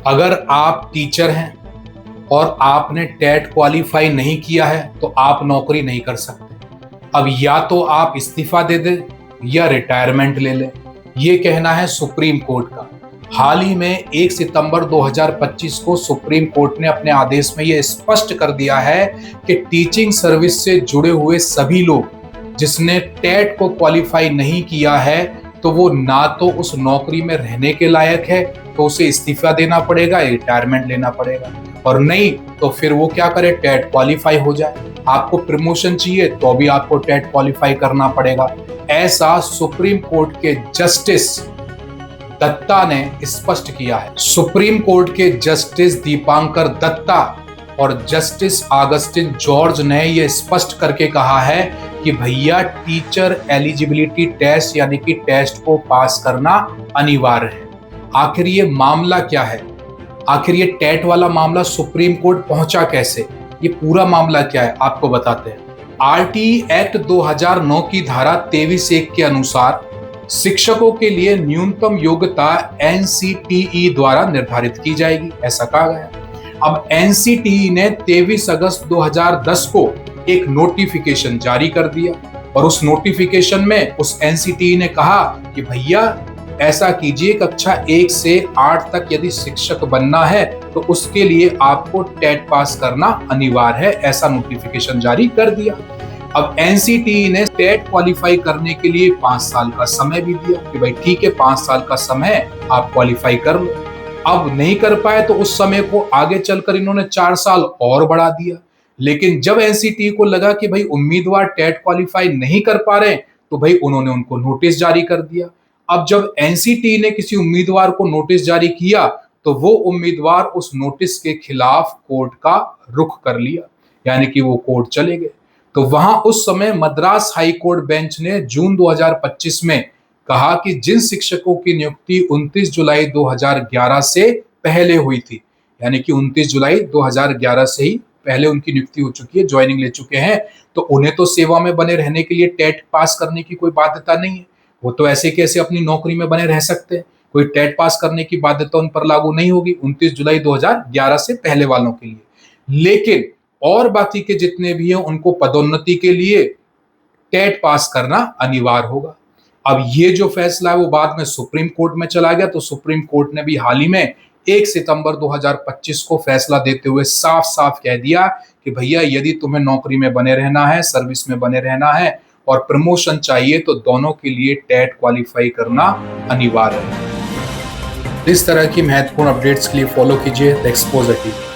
अगर आप टीचर हैं और आपने टेट क्वालिफाई नहीं किया है तो आप नौकरी नहीं कर सकते। अब या तो आप इस्तीफा दे दें या रिटायरमेंट ले लें, ये कहना है सुप्रीम कोर्ट का। हाल ही में 1 सितंबर 2025 को सुप्रीम कोर्ट ने अपने आदेश में यह स्पष्ट कर दिया है कि टीचिंग सर्विस से जुड़े हुए सभी लोग जिसने टेट को क्वालिफाई नहीं किया है तो वो ना तो उस नौकरी में रहने के लायक है, तो उसे इस्तीफा देना पड़ेगा, रिटायरमेंट लेना पड़ेगा, और नहीं तो फिर वो क्या करे, टेट क्वालिफाई हो जाए। आपको प्रमोशन चाहिए तो भी आपको टेट क्वालिफाई करना पड़ेगा। ऐसा सुप्रीम कोर्ट के जस्टिस दत्ता ने स्पष्ट किया है। सुप्रीम कोर्ट के जस्टिस दीपांकर दत्ता और जस्टिस अगस्टिन जॉर्ज ने यह स्पष्ट करके कहा है कि भैया टीचर एलिजिबिलिटी टेस्ट यानी कि टेस्ट को पास करना अनिवार्य है। आखिर ये मामला क्या है, आखिर ये टेट वाला मामला सुप्रीम कोर्ट पहुंचा कैसे, ये पूरा मामला क्या है आपको बताते हैं। आरटीई एक्ट 2009 की धारा 23(1) के अनुसार शिक्षकों के लिए न्यूनतम योग्यता एनसीटीई द्वारा निर्धारित की जाएगी, ऐसा कहा गया। अब एनसीटीई ने 23 अगस्त 2010 को एक नोटिफिकेशन जारी कर दिया और उस नोटिफिकेशन में उस एनसीटीई ने कहा कि भैया ऐसा कीजिए, कक्षा 1 से 8 तक यदि शिक्षक बनना है तो उसके लिए आपको टेट पास करना अनिवार्य है, ऐसा नोटिफिकेशन जारी कर दिया। अब एनसीटीई ने टेट क्वालिफाई करने के लिए 5 साल का समय भी दिया कि भाई ठीक है 5 साल का समय है, आप क्वालिफाई कर लो। अब नहीं कर पाए तो उस समय को आगे चलकर इन्होंने 4 साल और बढ़ा दिया। लेकिन जब एनसीटीई को लगा कि भाई उम्मीदवार टेट क्वालिफाई नहीं कर पा रहे तो भाई उन्होंने उनको नोटिस जारी कर दिया। अब जब एनसीटीई ने किसी उम्मीदवार को नोटिस जारी किया तो वो उम्मीदवार उस नोटिस के खिलाफ कोर्ट का रुख कर लिया, यानी कि वो कोर्ट चले गए। तो वहां उस समय मद्रास हाई कोर्ट बेंच ने जून 2025 में कहा कि जिन शिक्षकों की नियुक्ति 29 जुलाई 2011 से पहले हुई थी, यानी कि 29 जुलाई 2011 से ही पहले उनकी नियुक्ति हो चुकी है, ज्वाइनिंग ले चुके हैं, तो उन्हें तो सेवा में बने रहने के लिए टेट पास करने की कोई बाध्यता नहीं है। वो तो ऐसे कैसे अपनी नौकरी में बने रह सकते हैं, कोई टेट पास करने की बाध्यता उन पर लागू नहीं होगी 29 जुलाई 2011 से पहले वालों के लिए। लेकिन और बाकी के जितने भी हैं उनको पदोन्नति के लिए टेट पास करना अनिवार्य होगा। अब ये जो फैसला है वो बाद में सुप्रीम कोर्ट में चला गया, तो सुप्रीम कोर्ट ने भी हाल ही में 1 सितंबर 2025 को फैसला देते हुए साफ साफ कह दिया कि भैया यदि तुम्हें नौकरी में बने रहना है, सर्विस में बने रहना है और प्रमोशन चाहिए तो दोनों के लिए टेट क्वालिफाई करना अनिवार्य है। इस तरह की महत्वपूर्ण अपडेट्स के लिए फॉलो कीजिए द एक्सपोजर टीवी।